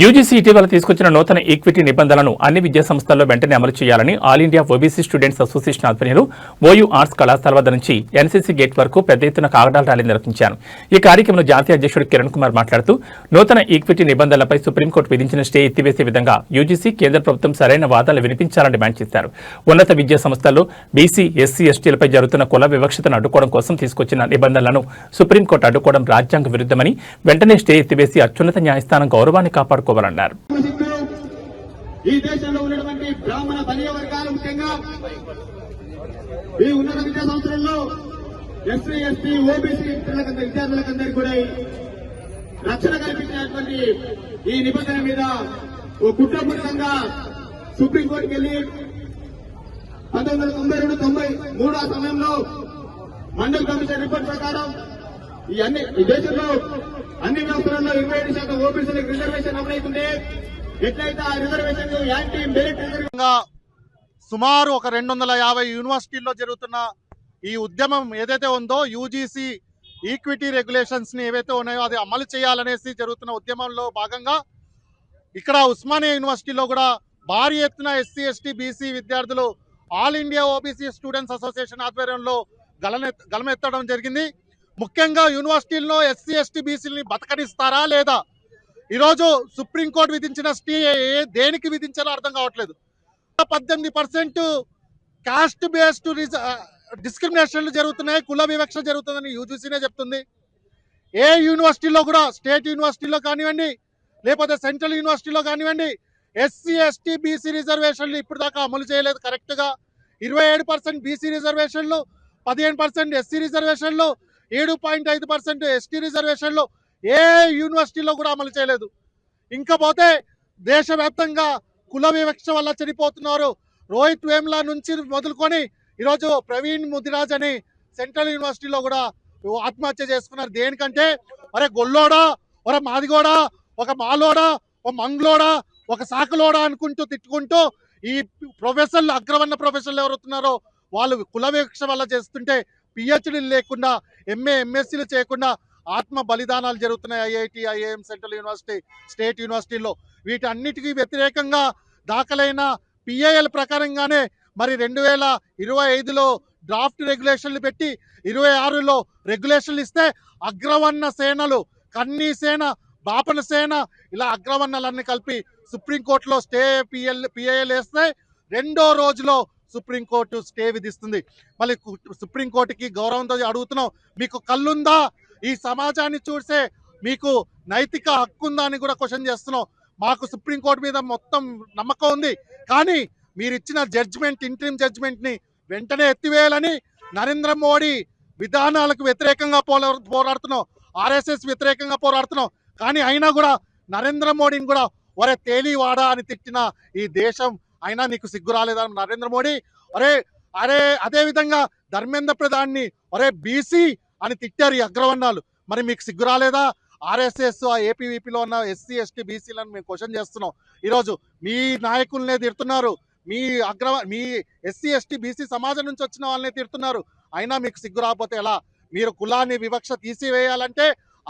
UGC ఇటీవల తీసుకొచ్చిన నూతన ఈక్విటీ నిబంధనలను అన్ని విద్యా సంస్థల్లో వెంటనే అమలు చేయాలని all India OBC students association ఆధ్వర్యంలో ఓయూ ఆర్ట్స్ కళాశాల వద్ద నుంచి ఎన్సీసీ గేట్ వరకు పెద్ద ఎత్తున కాగడాల ర్యాలీ నిర్వహించారు. ఈ కార్యక్రమంలో జాతీయ అధ్యక్షుడు కిరణ్ కుమార్ మాట్లాడుతూ నూతన ఈక్విటీ నిబంధనలపై సుప్రీంకోర్టు విధించిన స్టే ఎత్తివేసే విధంగా యూజీసీ కేంద్ర ప్రభుత్వం సరైన వాదనలు వినిపించాలని డిమాండ్ చేశారు. ఉన్నత విద్యా సంస్థల్లో బీసీ, ఎస్సీ, ఎస్టీలపై జరుగుతున్న కుల వివక్షతను అడ్డుకోవడం కోసం తీసుకొచ్చిన నిబంధనలను సుప్రీంకోర్టు అడ్డుకోవడం రాజ్యాంగ విరుద్ధమని, వెంటనే స్టే ఎత్తివేసి అత్యున్నత న్యాయస్థానం గౌరవాన్ని కాపాడుకోవాలన్నారు. ఈ దేశంలో ఉన్నటువంటి బ్రాహ్మణ బలియ వర్గాలు ముఖ్యంగా ఈ ఉన్నత విద్యా సంస్థల్లో ఎస్సీ, ఎస్టీ, ఓబీసీ విద్యార్థులకందరికీ కూడా రక్షణ కల్పించినటువంటి ఈ నిబంధన మీద ఓ కుట్రపూరితంగా సుప్రీంకోర్టుకి వెళ్లి 1992-93 ఆ సమయంలో మండల్ కమిషన్ రిపోర్ట్ ప్రకారం ఈ దేశంలో అన్ని వ్యవస్థలలో 27% ఓబీసీలకు రిజర్వేషన్ అమలవుతుంటే ఎట్లయితే ఆ రిజర్వేషన్ యాంటీ మెరిట్ సుమారు ఒక 250 యూనివర్సిటీల్లో జరుగుతున్న ఈ ఉద్యమం ఏదైతే ఉందో యూజీసీ ఈక్విటీ రెగ్యులేషన్స్ ని ఏవైతే ఉన్నాయో అది అమలు చేయాలనేసి జరుగుతున్న ఉద్యమంలో భాగంగా ఇక్కడ ఉస్మానియా యూనివర్సిటీలో కూడా భారీ ఎత్తున ఎస్సీ, ఎస్టీ, బీసీ విద్యార్థులు all India OBC students association ఆధ్వర్యంలో గలమెత్తడం జరిగింది. ముఖ్యంగా యూనివర్సిటీల్లో ఎస్సీ, ఎస్టీ, బీసీలని బతకనిస్తారా లేదా? ఈరోజు సుప్రీంకోర్టు విధించిన స్టే దేనికి విధించాలో అర్థం కావట్లేదు. 18% కాస్ట్ బేస్డ్ డిస్క్రిమినేషన్లు జరుగుతున్నాయి, కుల వివక్ష జరుగుతుందని యూజీసీనే చెప్తుంది. ఏ యూనివర్సిటీలో కూడా, స్టేట్ యూనివర్సిటీలో కానివ్వండి లేకపోతే సెంట్రల్ యూనివర్సిటీలో కానివ్వండి, ఎస్సీ, ఎస్టీ, బీసీ రిజర్వేషన్లు ఇప్పుడు దాకా అమలు చేయలేదు. కరెక్ట్గా 27% బీసీ రిజర్వేషన్లు, 15% ఎస్సీ రిజర్వేషన్లు, 7.5% ఎస్టీ రిజర్వేషన్లు ఏ యూనివర్సిటీలో కూడా అమలు చేయలేదు. ఇంకా పోతే దేశవ్యాప్తంగా కుల వివక్ష వల్ల చనిపోతున్నారు. రోహిత్ వేమ్లా నుంచి మొదలుకొని ఈరోజు ప్రవీణ్ ముదిరాజ్ అని సెంట్రల్ యూనివర్సిటీలో కూడా ఆత్మహత్య చేసుకున్నారు. దేనికంటే ఒరే గొల్లోడా, ఒరే మాదిగోడా, ఒక మాలోడా, ఒక మంగ్లోడా, ఒక సాకలోడా అనుకుంటూ తిట్టుకుంటూ ఈ ప్రొఫెసర్లు, అగ్రవర్ణ ప్రొఫెసర్లు ఎవరుతున్నారో వాళ్ళు కుల వివక్ష వల్ల చేస్తుంటే పిహెచ్డీలు లేకుండా, ఎంఎస్సీలు చేయకుండా ఆత్మ బలిదానాలు జరుగుతున్నాయి. IIT, IIM, central university, state యూనివర్సిటీల్లో వీటన్నిటికీ వ్యతిరేకంగా దాఖలైన పిఐఎల్ ప్రకారంగానే మరి 2025లో డ్రాఫ్ట్ రెగ్యులేషన్లు పెట్టి 26లో రెగ్యులేషన్లు ఇస్తే అగ్రవర్ణ సేనలు, కన్నీ సేన, బాపన సేన, ఇలా అగ్రవర్ణాలన్నీ కలిపి సుప్రీంకోర్టులో స్టే పిఐఎల్ వేస్తే 2వ రోజులో సుప్రీంకోర్టు స్టే విధిస్తుంది. మళ్ళీ సుప్రీంకోర్టుకి గౌరవంతో అడుగుతున్నాం, మీకు కళ్ళుందా? ఈ సమాజాన్ని చూసే మీకు నైతిక హక్కు ఉందా అని కూడా క్వశ్చన్ చేస్తున్నాం. మాకు సుప్రీంకోర్టు మీద మొత్తం నమ్మకం ఉంది, కానీ మీరు ఇచ్చిన జడ్జిమెంట్, ఇంట్రీమ్ జడ్జిమెంట్ ని వెంటనే ఎత్తివేయాలని నరేంద్ర మోడీ విధానాలకు వ్యతిరేకంగా పోరాడుతున్నాం, ఆర్ఎస్ఎస్ వ్యతిరేకంగా పోరాడుతున్నాం. కానీ అయినా కూడా నరేంద్ర మోడీని కూడా ఒరే తేలివాడా అని తిట్టిన ఈ దేశం, అయినా నీకు సిగ్గు రాలేదా నరేంద్ర మోడీ? అదే విధంగా ధర్మేంద్ర ప్రధాన్ని ఒరే బీసీ అని తిట్టారు ఈ అగ్రవర్ణాలు. మరి మీకు సిగ్గు రాలేదా? ఆర్ఎస్ఎస్, ఆ ఏపీవీపీలో ఉన్న ఎస్సీ, ఎస్టీ, బీసీలను మేము క్వశ్చన్ చేస్తున్నాం. ఈరోజు మీ నాయకులనే తిడుతున్నారు, మీ ఎస్సీ, ఎస్టీ, బీసీ సమాజం నుంచి వచ్చిన వాళ్ళనే తిడుతున్నారు. అయినా మీకు సిగ్గు రాకపోతే ఎలా? మీరు కులాన్ని వివక్ష తీసివేయాలంటే